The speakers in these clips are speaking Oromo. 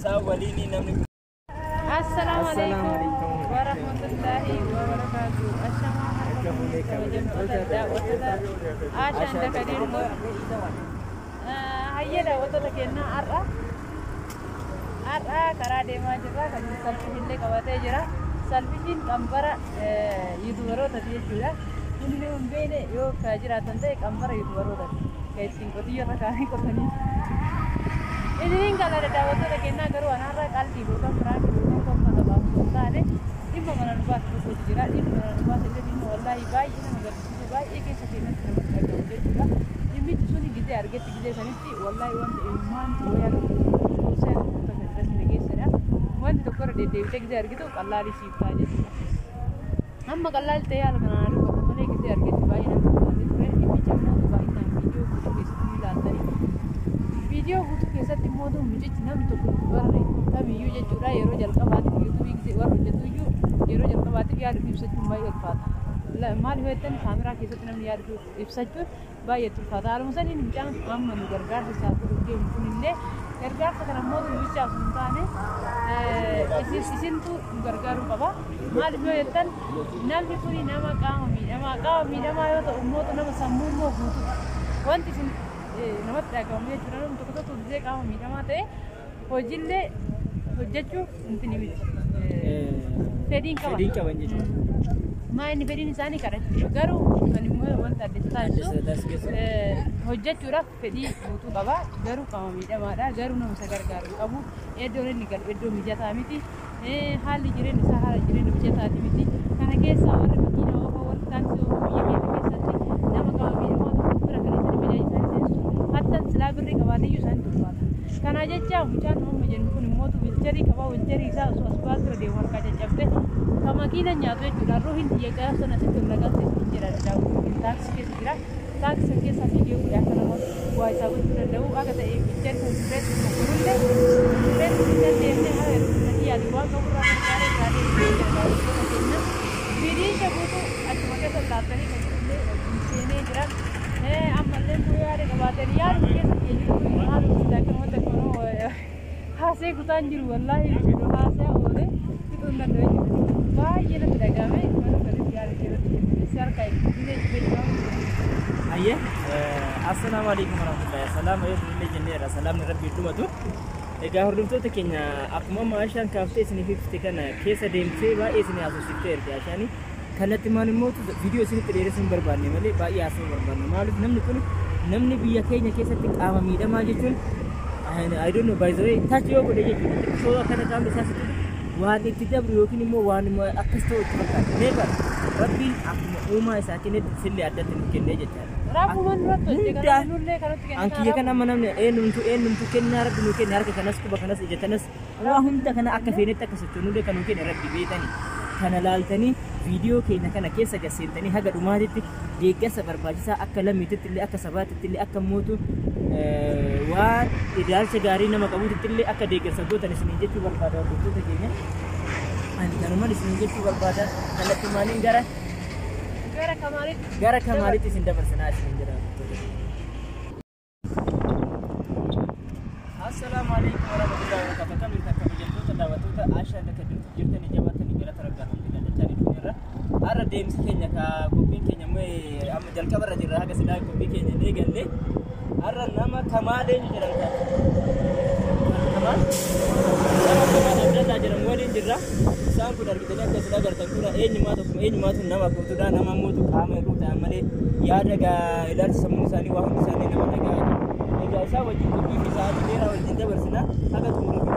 وليني نمني. السلام عليكم ورحمة الله وبركاته. عشان تكريم هيا لا وتلقينا أرى كرادة ما جرا كم سلفين لك واتي جرا سلفين كمبرة يدورو تدي جرا إنه من بين يو كاجرا تنتهي كمبرة يدورو تدي كيسين كتير ركاني كتني ini kalau ada dawat tu kena garu anak rakal di bukan perang bukan pada bangsa tadi ini mana lupa tu juga ini mana lupa tu ini Allah ibai ini mana tu ibai ini sesuatu yang terbaik untuk juga ini tu suni kita harga tiga saniti Allah iwan iman buaya usaha untuk terus lagi saya wan tu kor de kita harga tu Allah risip saja amma Allah tayar kana aru mana kita harga ibai nama ini jamu tu ibai nama video tu kisah latari video butuh kisah timodo mujhe chinam to barre tabi yu je chura yero jalka baat youtube ki war je tuju yero jalka baat yaar ibsat mai alfat la mal hoetan camera kisah tinam yaar ibsat ba yetu fata al musan in jam am manu gargar de saatu ke unille gargar kana modu bicha suntane isin tu gargar baba mal hoetan nal bi puri nama qaami nama yo to ummo to nama sammu mo butu wanti sin نمط كامية جرانو متوقع تودي كام ميدا ما تي هوجيلة هوجتشو انتني بيت فدين كمان ما إني فدين إنساني كاره جارو أنا مو وانت دستاسو هوجتشو رف فدي بوتو بابا جارو كام ميدا ما دا جارو نو مسكر جارو أبو يدور نيكال يدور ميجا تاميتي حال جيرين سهارة جيرين ميجا تاميتي كنا كيسا ور مكينا وور تانسو ميجا كيسا نما كام ميدا ما تقدر كنا ميجا حتى سلابري كوالي يسان تبغى كان أجا جاو مجان هم مجن كون موتو ويلتري كوا ويلتري سا أسواس كردي وان كاجا جبته كما كينا نياتو جولا روحين ديه كا سنة تقول لك تسجيل جاو تاكس كيس جرا تاكس كيس فيديو يا كنا مو واي سابو جولا دو أكا تاي بيتر كونسبت مكرولة بس بيتر دينه هذا نتي أدوار كبرى كاري كاري جاو كنا فيديو شبوتو أتوقع كسلاتني كسلة جنسيني جرا أمالله بويا رك باتري يار كيس يجي هذا مستاكر ما تكونوا هاسي كتانجر والله يجي هاسي أوله كتونا دوي باي يلا تدعامي ما نقدر يار كيرا بسيار كاي أيه السلام عليكم ورحمة الله السلام عليكم اللي جنيرة سلام ربي توماتو إذا هردمتو تكينا أكما ما عشان كافته سني في تكنا كيس ديم سيبا إسني أسوس تكتير كأشاني كانت تمان موت فيديو سني تريد سنبر باني ملي باقي أسمع برباني مالك نمني بيا كينيا كيسة تك آما ميدا ما جتون I don't know by the way touch your body so كان كام بساس وهذا كتاب ريوكي نمو وان ما أكستو تبكر never ربي أما ساكنة سلي عدت ممكن نجت رابو من ربط جكنا نقول كانت أنكي كنا منامنا نمتو كنا ربي ممكن نارك كناس كوبا كناس إجتناس وهم تكنا أكفينة تكستونو ده كانوا ممكن ربي بيتاني كان لالتني فيديو كنا كنا كيسة جسنتني هذا روماتي ديكا سفر باجسا أكلا ميتة اللي أكسبات اللي أكموتو وإدارة سجاري نما كابوت اللي أكديكا سبوت أنا سنيجي في بالبادة وبتو تجيني أنا كانوا ما سنيجي في بالبادة أنا تمانين gara kemarin itu sinda bersana sinda. Assalamualaikum warahmatullahi wabarakatuh. Kami akan berjumpa terdapat tu Aisyah dan kedua kita ni jabatan negara tergabung dengan cari dunia. Ada dem Kenya ka kopi Kenya me am jal kabar jirah ka sila kopi Kenya ni galle. Ada nama Kamal ni jirah ka. Kamal. Nama Abdullah jirah muadin jirah. Sang dari kita ni sila gartan kuna eni matu nama ko tu dah nama mutu kame ruta amale ya daga ilar samun sani wa hun sani nama daga ega isa wajib kopi bisa dira wajib bersana aga tu mun ko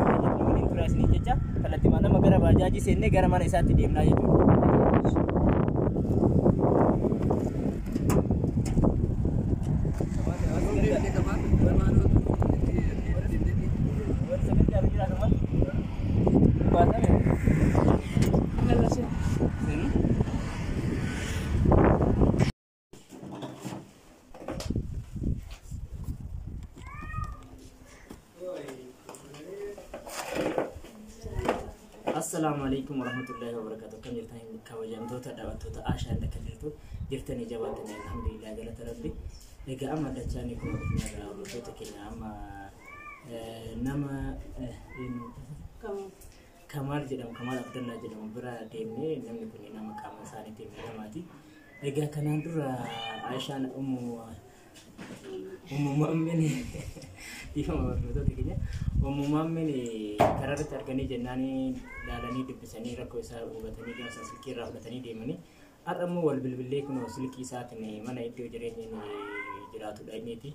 interest ni jecha kalati mana magara bajaji senne gara mana isa ti demna yetu Assalamualaikum warahmatullahi wabarakatuh. Kami bertanya kawajan tu terdapat tu Aisyah dan kedua tu jirtani jabatan alhamdulillah jalla terabbi. Lega amat dah cani ko na tu tekina ama nama Kamal jedhamu Kamal Abdallaa jedhamu bira deemnee namni kun nama qaama isaaniitiin miidhamaati. Egaa kanaan dura Aishaan uumamaammeen dhiifama barnootota keenya uumamaammeen karaa irratti arganii jennaan ilaalanii dubbisanii rakkoo isaa hubatanii gaafsa silkii irraa fudhatanii deemanii har'a immoo wal bilbilee kun silkii isaatiin mana iddoo jireenyaan jiraatudha inniiti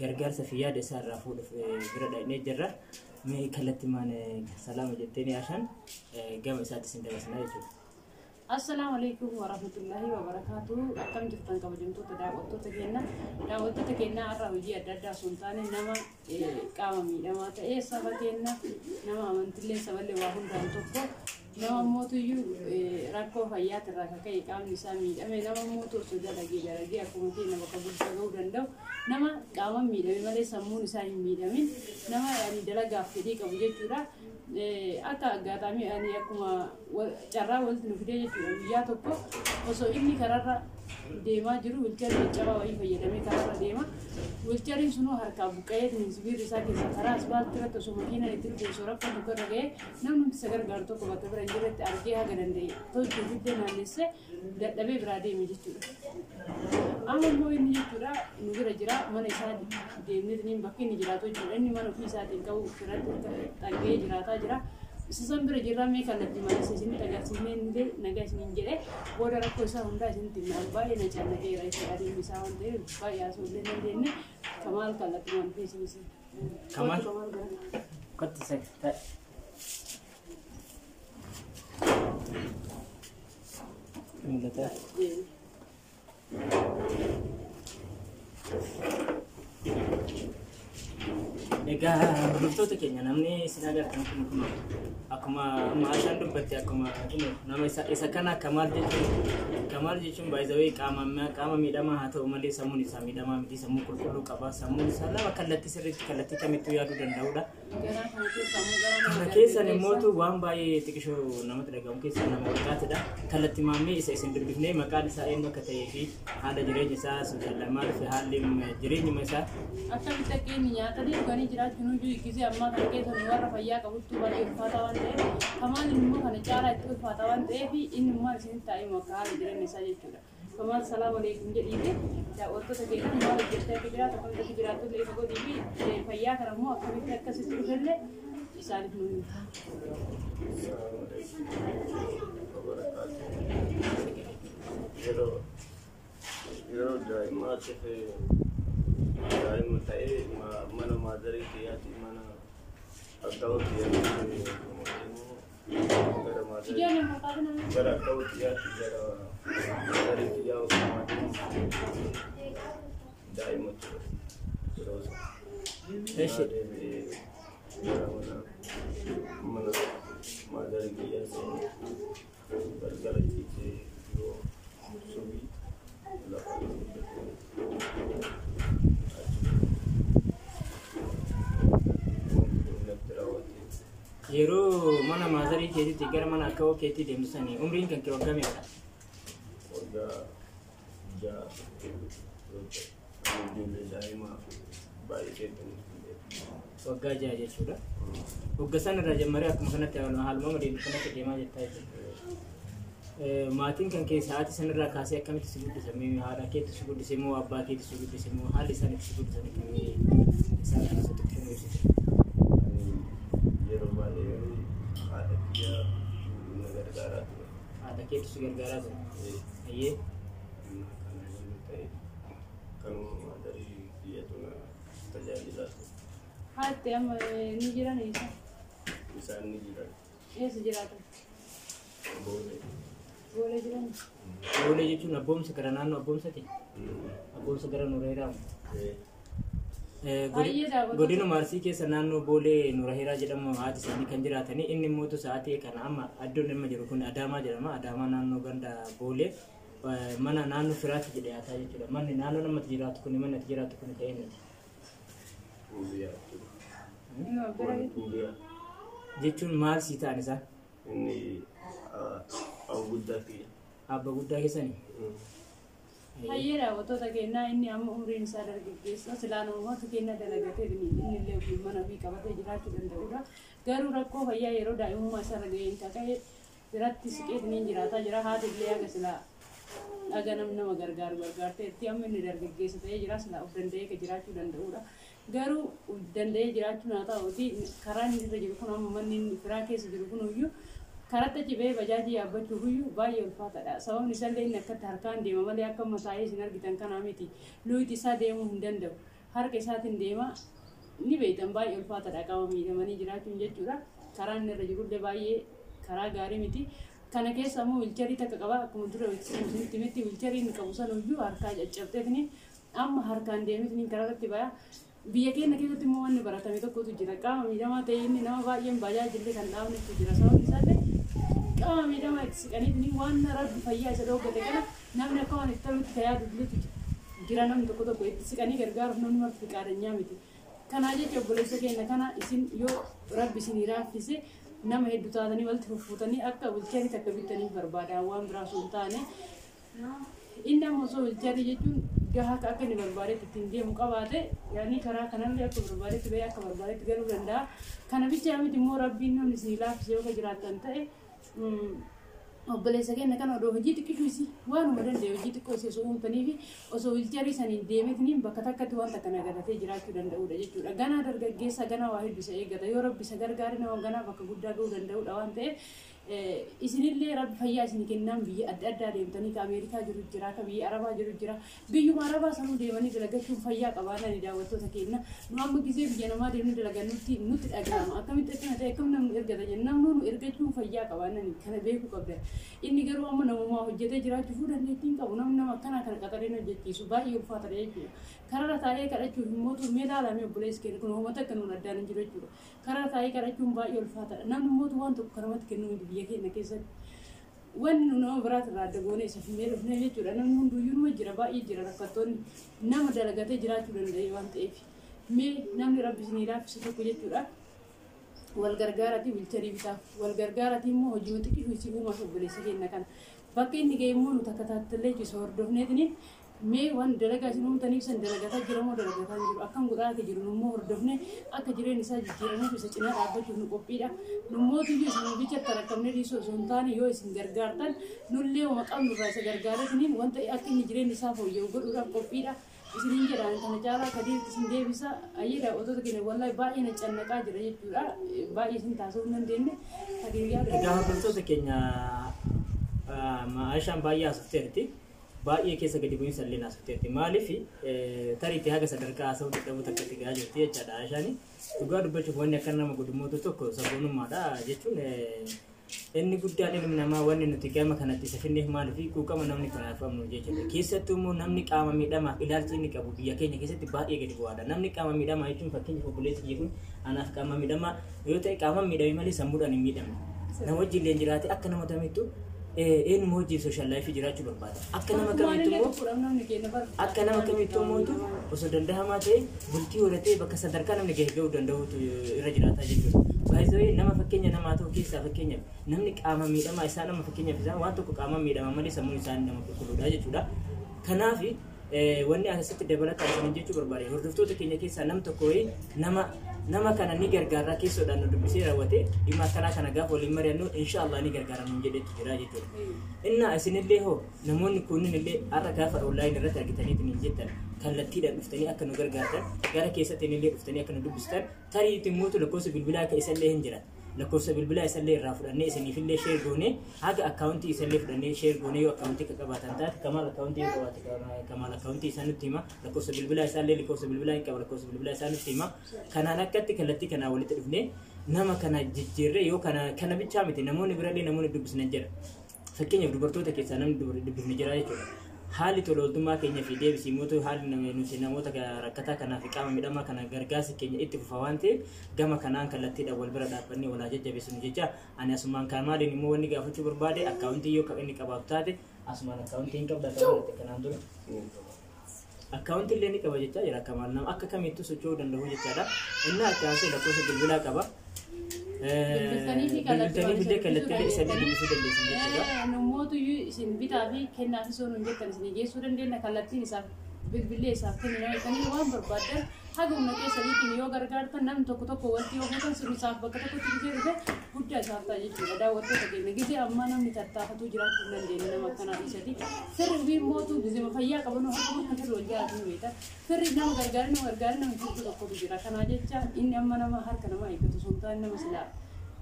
gargaarsa fi yaada isaa irraa fuudhuuf bira dhaynee jirra. Mee kallattii maan salaama jettee Aishaan gama isaatti sin dabarsinaa jechuudha. Assalamu alaikum warahmatullahi wabarakatuh. Akkam jirtan kabajamtoota daawwattoota keenya har'a hojii adda addaa osoo hin taane nama qaama miidhamaa ta'e saba keenya nama amantiilee saballee waa hundaan tokko nama mootuyyuu rakkoo fayyaatirraa akka ka'e qaamni isaa miidhame nama mootu osoo dalagee akkuma keenya bakka bulchaa ga'uu danda'u nama qaama miidhame malee sammuun isaa hin miidhamin nama dalagaaf fedhii qabu jechuudha. Akka aggaataami ani akkuma carraa walitti nu fidee jechuudha guyyaa tokko osoo inni karaarra deemaa jiru wilcharii caccabaa wayii fayyadamee karaarra deema wilchariin sunuu harkaa buqqa'ee sibiirri isaa keessaa karaa asfaaltii irratti osoo makiinaan itti dhufe osoo rakkoo tokkorra ga'ee namni isa gargaaru tokko bakka bira hin jirretti argee haga danda'e tolchuu fiddee naannessee dadhabee biraa deeme jechuudha. Amma immoo inni jechuudha nu bira jira mana isaa deemnee bakki inni jiraatu jechuudha inni mana ofii isaatiin qabu irratti dhagee jiraataa jira. Season bira jirra mee kallattii malee isin agarsiisnee illee nagaa isin jedhee booda rakkoo isaa hundaa isinitti himaa baay'ee na caallatee isa adeemu isaa waan ta'eef baay'ee asuu illee dandeenye Kamal kallattii waan ta'eef isin. Kamal kotti sakta. Mul'ata. Egaa hordoftoota keenya namni isin agartan kun akkuma Aishaan dubbatti akkuma nama isa kana Kamal jechuun baay'ee qaama miidhamaa haa ta'u malee sammuun isaa miidhamaa miti sammuu qulqulluu qaba sammuun isaa lama kallattii sirriitti kallattii kamittuu yaaduu danda'udha. Kana keessan immootu waan baay'ee xiqqishoo namatti dhagahamu keessaa nama walqaatidha. Kallattii maammee isa isin dubbifnee maqaan isaa eenyu akka ta'ee fi haala jireenya isaa suusallamaa fi haalli jireenyuma isaa akkamitti akka inni nyaatanii dhuganii jiraachuun hundi gisee ammaa kana keessa nu warra fayyaa qabuttu baay'ee ulfaataa waan ta'eef Kamal immoo kana caalaa itti ulfaataa waan ta'eef inni immoo isinitti taa'ee akka haala jireenya isaa jechuudha. Kamal salaam alaikum jedhiifi daawwattoota keenya maal hojjettee akka jiraatu akkamitti jiraatu illee ifa godhii fi fayyaa kana immoo akkamitti akkasitti dhufallee isaaniif nu himta. Yeroo daa'imaatiif daa'ima ta'ee mana maadarii kiyyaatti mana akkaawunti gara akkaawunti kiyyaatti gara maadarii kiyyaa daa'ima ture yeroo mana maadarii kiyyaa gargara ciisee yoo subii yeroo mana maazarii keetitti gara mana akkawoo keetti deemsisanii umriin kan kee waggaa meeqa? Waggaa 6 ijoollee daa'imaa baay'ee waggaa 6 jechuudha. Waggaa sana irraa jammaree akkuma kanatti haaluma deemtu kanatti deemaa jettaa jechuudha. Maatiin kan kee sa'aatii sanarraa kaasee akkamitti si guddisame haadha keetti si guddise moo abbaa keetti si guddise moo haalli isaan itti si guddisan akkamii isaan keessatti ibsuu ibsite? Yeroo baay'ee haadha kiyyaa na gargaaraa ture. Haadha keetti si gargaaraa ture? Ayyee? Kanuma maadarii kiyyatu na tajaajilaa ture. Haati amma ni jiran eessa? Isaan ni jiran. Eessa jiraatan? Boolee. Boolee jiran? Boolee jechuun abboomsa gara naannoo abboomsati? Abboomsa gara Nureeraa? Godinuma Arsii keessa naannoo Boolee Nureeraa jedhamu haati isaanii kan jiraatanii inni immoo sa'aatii kana amma iddoon amma jiru kun Adaamaa jedhama. Adaamaa naannoo ganda Boolee mana naannoo firaatti jedhee haataa jechuudha. Manni naannoo namatti jiraatu kun manni ati jiraatu kun ta'ee nuti. Jechuun maal sii ta'an isaan? Inni abba guddaa kiyya. Abba guddaa keessanii? Hayyera wantoota kennaa inni amma umriin isaa dargaggeessa silaan uummata kenna dalagatee inni illee ofii mana ofii qabatee jiraachuu danda'udha. Garuu rakkoo fayyaa yeroo daa'imummaa isaa irra ga'een ta'e biratti siqeetiin jiraataa jira. Haati illee aga silaa aga nama gargaarteetti amma inni dargaggeessa ta'ee jira silaa of danda'ee jiraachuu danda'udha. Garuu danda'ee jiraachuun haa ta'uuti karaan inni irra jiru kun amma manni firaa keessa jiru kun iyyuu karatti cibee bajaajii yaabbachuuf iyyuu baay'ee ulfaataadha. Sababni isaallee inni akkatti harkaan deema malee akka masaa'ee isin argitan kanaa miti. Luuti isaa deemuu hin danda'u. Harka isaatiin deema ni beektan baay'ee ulfaataadha qaama miidhamanii jiraachuun jechuudha. Karaan inni irra jirullee baay'ee karaa gaarii miti. Kana keessa immoo wiilcharii takka qaba akkuma dura isinitti miti wiilcharii inni qabu sana iyyuu harkaa caccabteetini amma harkaan deemetini karaatti baya. Biyya keenya keessatti immoo wanni baratame tokkotu jira. Qaama miidhamaa ta'e inni nama baay'een bajaajillee kan dhaabnetu jira. Sababni isaallee qaama miidhamaa itti siqaniitini waan rabbi fayyaa isa dhoogate kana namni akka waan itti ta'utti ta'aa dubbiletu jira. Namni tokko itti siqanii gargaaruuf namni marti qaadanyyaa miti. Kanaa jecha obboleessa keenya kana isin yoo rabbi isinii raaffise nama hedduu taatanii walitti fuffuutanii akka wiilcharii takka bitaniif barbaada waan biraa osoo hin taane. Inni ammoo osoo wiilcharii jechuun gahaa akka inni barbaadetti ittiin deemu qabaate yaani karaa kanallee akka barbaadetti bahee akka barbaadetti galuu danda'a. Kana bicha miti immoo rabbiin namni isinii laaffisee yoo jiraattan ta'e obboleessa keenya kana odoo hojii xiqqishuusi waanuma danda'e hojii xiqqoo isii osoo uumtanii fi osoo wiilcharii saniin deemetiniin bakka takkatti wanta kana gadatee jiraachuu danda'udha jechuudha. Ganaa dargaggeessa ganaa waa hedduu isa eeggata yoo rabbi isa gargaare nama ganaa bakka guddaa ga'uu danda'udha waan ta'eef isinillee rabbi fayyaa isinii kennaan biyya adda addaa deemtanii ka Ameerikaa jiru jira ka biyya Arabaa jiru jira biyyuma Arabaa sanuu deemanii dalagachuun fayyaa qabaanani daawwattoota keenya nu amma gisee biyya namaa deemnee dalagannutti nutti dhagahama akkamitti akkana ta'e akkam namni ergata jenna namni nu ergachuun fayyaa qabaanani kana beekuu qabda inni garuu amma namummaa hojjetee jiraachuu dandeettiin qabu namni nama akkanaa kana qaxareen hojjechiisu baay'ee ulfaata jechuudha karara taa'ee kadhachuuf immoo turmee ilaalamee obboleessi keenya kun uummata akka nuun addaan hin jiru jechuudha karara taa'ee kadhachuun baay'ee ulfaataadha namni immoo waan tokko karamatti kennuu biyya keenya keessatti wanni nama biraati irraa adda goone isa fimee dhufnee jechuudha namni hunduyyuu numa jira baay'ee jira rakkattoonni nama dalagatee jiraachuu danda'e waan ta'eef mee namni rabbi isinii laaffise tokko jechuudha wal gargaarati wiilcharii bitaaf wal gargaarati immoo hojii xiqqishuu isii uumaaf obboleessa keenya kana bakka inni ga'e immoo nu takka taattallee isa hordofneetiniin mee waan dalagaa isin uumtaniif san dalagataa jira moo dalagataa hin jiru akkam godhaa akka jiru nummoo hordofne akka jireenya isaa jijjiiramuuf isa cinaa dhaabbachuuf nu qophiidha nummootiyyuu isin bicha tarakkamne dhiisuu osoo hin taane yoo isin gargaartan nullee maqaan nurraa isa gargaaratiniin wanta akka inni jireenya isaa fooyya'u godhuudhaaf qophiidha isiniin jedhaan kana caalaa kadeetti isin deebisa ayyeedha otota keenya wallahi baay'ee na cannaqaa jira jechuudha baay'ee isin taasisuu hin dandeenye hadiiriyaa egaa hordoftoota keenya Aishaan baay'ee haasofteerti baay'ee keessa gadi bu'iinsa illee haasofteerti maaliif tariitti haga sadarkaa haasa'uu dadhabuu takkatti gahaa jirti jechaadha Aishaan dhugaa dubbachuuf wanni akka nama godhumootu tokko sabboonummaadha jechuun inni guddaan ilmi namaa wanni nuti gama kanatti isa finneef maaliif quuqama namni kanaaf amnu jechuudha keessattuu immoo namni qaama miidhamaaf ilaalchi inni qabu biyya keenya keessatti baay'ee gadi bu'aadha namni qaama miidhamaa jechuun fakkeenyaaf obboleessi jechuun anaaf qaama miidhamaa yoo ta'e qaama miidhamee malee sammuudhaan hin miidhamne nama wajjin illee jiraate akka nama tamittu eenyuma hojii social life jiraachuu barbaada akka nama kamittuu mootu osoo dandahamaa ta'e bultii horatee bakka sadarkaa namni gahuu danda'utu irra jiraata jechuudha. Baay'ee nama fakkeenya namaa ta'u keessaa fakkeenyaaf namni qaama miidhamaa isaa nama fakkeenyaaf isaan waan tokko qaama miidhamaa malee sammuun isaanii nama qulqulluudha jechuudha. Kanaaf wanni asirratti dabalataan isin jechuu barbaade hordoftoota keenya keessaa nam tokko nama kana ni gargaara keessoodhaan nu dubbisee raawwate dhimma akkanaa kana gaafa waliin mari'annu inshaallah ni gargaaramnu jedhetti jira jechuudha. Inna isinillee hoo namoonni kunniin illee har'a gaafa onlaayinii irratti argitaniitiin hin jettan kallattiidhaan dhuftanii akka nu gargaartan gara keessattiin illee dhuftanii akka nu dubbistan tariitti immoo lakkoofsa bilbilaa akka isallee hin jiran. lakkoofsa bilbilaa isallee irraa fudhannee isiniifillee sheer goonee haga akkaawuntii isallee fudhannee sheer goonee yoo akkaawuntii akka qabaatan taate kamaal akkaawuntii yoo qabaate kamaal akkaawuntii isaa nutti hima lakkoofsa bilbilaa isaallee lakkoofsa bilbilaa hin qaba lakkoofsa bilbilaa isaa nutti hima kanaan akkatti kallattii kanaa walitti dhufnee nama kana jijjiirree yoo kana bichaa miti namoonni birallee namoonni dubbisnan jira fakkeenyaaf dubartoota keessaa namni dubbifne jira jechuudha. Hali tololtummaa keenya fi deebisii mootu hali nuti namoota rakkataa kanaa fi qaama miidhamaa kana gargaarsa keenya itti fufa waan ta'eef gama kanaan kallattiidhaan wal bira dhaabbannee walaa jajjabeessinu jecha ani asumaan kan maaliin immoo wanni gaafachuu barbaade akkaawuntii yoo inni qabaatu taate asumaan akkaawuntii hin qabda ta'uu kanaan dura akkaawuntii illee ni qaba jechaa jira akka maal nama akka kamittuu socho'uu danda'u jechaadha inni akkaawuntii lakkoofsa bilbilaa qaba Bilbiltanii fi kallattii isanii bilbisuu dandeessan jechuudha. Namoota isin bitaa fi kennaa fi soon hojjetan isin geessuu dandeenya kallattiin isaaf bilbilee isaaf kennina kan waan barbaadan haga humna keessaniitiin yoo gargaartan namni tokko wanti yoo gootan sirriisaaf bakka tokkotti gisee dhufe guddaa isaaf ta'a jechuudha. Daawwattoota keenya gisee ammaa namni tattaafatu jiraachuu hin dandeenye nama akkanaa dhiisati. Firri fi mootuu gisee fayyaa qaban akkuma kan firri wal jaalatu beekta. Firri nama gargaaree nama tokko tokkotu jira. Kanaa jecha inni amma nama harka nama eeggatu sun taa'an nama silaa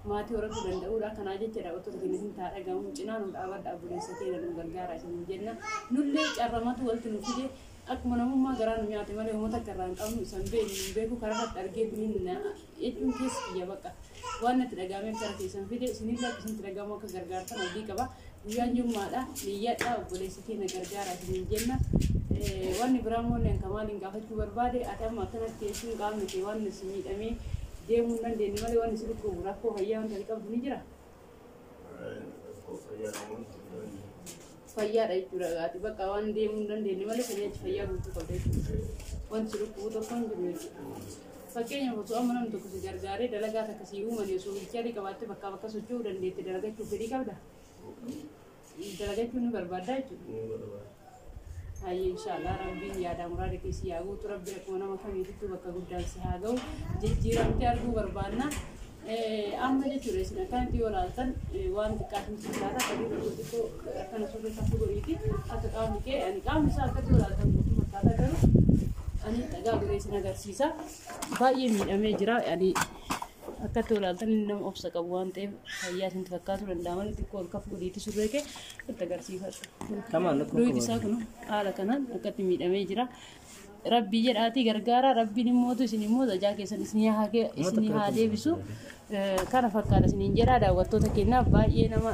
maatii horatuu danda'uudha. Kanaa jecha daawwattoota keenya isin ta'a dhagahuun cinaa nu dhaabadha buleessa keenya nu gargaara isin jenna. Nullee carramatu walitti nu fide akkuma namummaa garaa nu nyaate malee uummata garaan qabnu isan beeku karaatti argee minna jechuun keessa kiyya bakka waan itti dhagaamee gara keessan fide isinillee akkasitti dhagahamu akka gargaartan hojii qaba. Guyyaan jummaadha niyyadha obboleessa keenya gargaara isin jenna. Wanni biraa moolleen kamaaliin gaafachuu barbaade ati amma akkanatti isin qaamni kee waan isin miidhamee deemuu hin dandeenye malee waan isin dhukkubuu rakkoo fayyaa wanta qabdu ni jira. Fayyaadha jechuudha gaati bakka waan deemuu hin dandeenye malee fayyaa fayyaa guutuu qabda jechuudha. Wanti dhukkubuu tokko hin jiru jechuudha. Fakkeenyaaf osoo amma namni tokko si gargaaree dalagaa akkasii uuman osoo bilchaatii qabaattee bakka socho'uu dandeette dalagachuuf fedhii qabda. Dalagachuun ni barbaadda jechuudha. Hayyi inshallah rabbiin yaada muraada keessi yaa guutu rabbi akkuma nama kamiittuu bakka guddaan si haa ga'u jijjiiramtee arguu barbaadna. Amma jechuudha isin akkanatti yoo ilaaltan waan xiqqaatiin sisaata kadii xiqqoo akkana surree kaffuu godhiiti akka qaamni kee ani qaamni isaa akkatti yoo ilaaltan guutuu fakkaata garuu ani dhagaa godhee isin agarsiisa baay'ee miidhamee jira ani akkatti yoo ilaaltan inni nama obsa qabu waan ta'eef fayyaa isinti fakkaatu danda'a malee xiqqoo ol kaffuu godhiiti surree kee itti agarsiifadhu. Duuti isaa kun haala kanaan akkatti miidhamee jira. Rabbi jedhaati gargaara rabbiin immoo isin immoo tajaa keessan isin haa deebisu kana fakkaata isiniin jedha. Daawwattoota keenyaaf baay'ee nama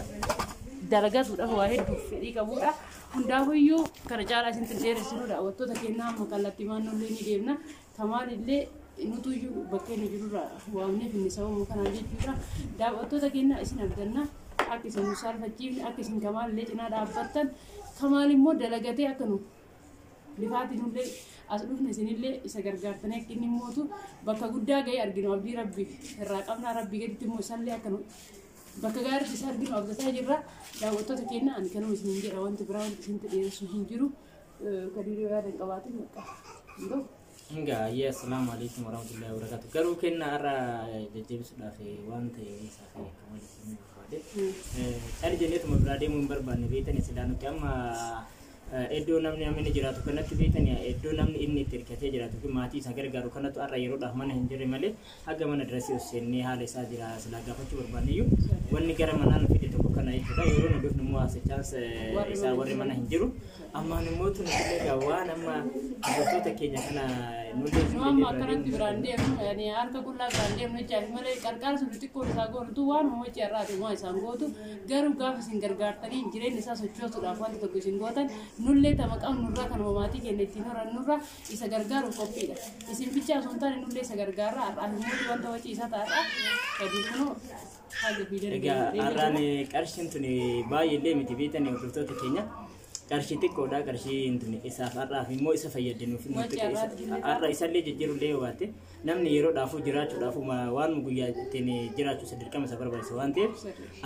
dalagatuudhaaf waa hedduu fedhii qabudha. Hundaafiyyuu kana caalaa isin dheeressinu daawwattoota keenyaa amma kallattii maannollee ni deemna. Kamaalillee nutuyyuu bakkee nu jirurraa waamnee finni sababuu kanaan jechuudha. Daawwattoota keenyaa isin abdanna akka isin nu saalfachiifne akka isin kamaalillee cinaa dhaabbattan kamaal immoo dalagatee akka nu lifaatiin illee as dhufne isinillee isa gargaartanii akka inni mootu bakka guddaa ga'ee arginu abdii rabbii irraa qabnaa rabbii gaditti immoo isallee akka nu bakka gaariitti isa arginu abdataa jirra. Daawwattoota keenya ani kanuma isin jedha wanti biraa wanti isin dhiyeessu hin jiru kadiiroo yaadan qabaatin bakka Enggak, ya assalamualaikum warahmatullahi wabarakatuh. Garuu kenna arra jajjabisuudhaaf waan ta'e isaaf kamal isin barbaade. Cali jenneetu mabiraadee mun barbaanne beektan silaa nuti amma iddoo namni jiraatu kanatti beektan iddoo namni inni itti hirkatee jiraatu fi maatii isaa gargaaru kanatu arra yeroodhaaf mana hin jirre malee haga mana dirasii seennee haala isaa jira silaa gaafachuu barbaanneyyuu wanni gara manaan fide tokko kana jechuudha. Yeroo nu dhufnu immoo asichaans isaa warri mana hin jiru ammaan immoo tun illee waan amma dubartoota keenya kana Mama akkanatti biraan deemu yani harka qullaa biraan deemu jechaaf malee qarqara sun xiqqoo isaa gootu waan ho'ichi irraati moo isaan gootu garuu gaafa isin gargaartanii jireenya isaa sochoosuudhaaf wanti tokko isin gootan nullee tama qabnu nurraa kan maatii keenya ittiin horan nurraa isa gargaaruuf qophiidha. Isin bichaa osoo hin taane nullee isa gargaarra har'aa immoo wanta ho'i isaa ta'a gadi kunoo haala fiidanii. Egaa har'aan qarshiin tun baay'eellee miti beektan hordoftoota keenya. Qarshii xiqqoodha qarshii intuni isaaf har'aaf immoo isa fayyadanuuf har'a isallee jijjiirullee yoo baatte namni yeroodhaafuu jiraachuudhaaf waan guyyaa ittiin jiraachuu isa dirqama isa barbaachisa waan ta'eef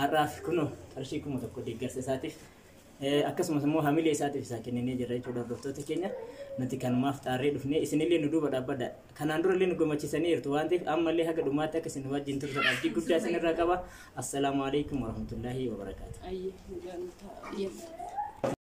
har'aaf kunoo qarshii 1,000 deeggarsa isaatiif akkasumas immoo hamilee isaatiif isaa kennee jirra jechuudha hordoftoota keenya nuti kanumaaf xaarree dhufnee isinillee nu duuba dhaabbadha kanaan durallee nu gammachiisanii jirtu waan ta'eef ammallee haga dhumaatti akka isin wajjin turtan abdii guddaa isinirraa qaba. Assalaamu alaikum warahmatullaahi wabarakaatuh.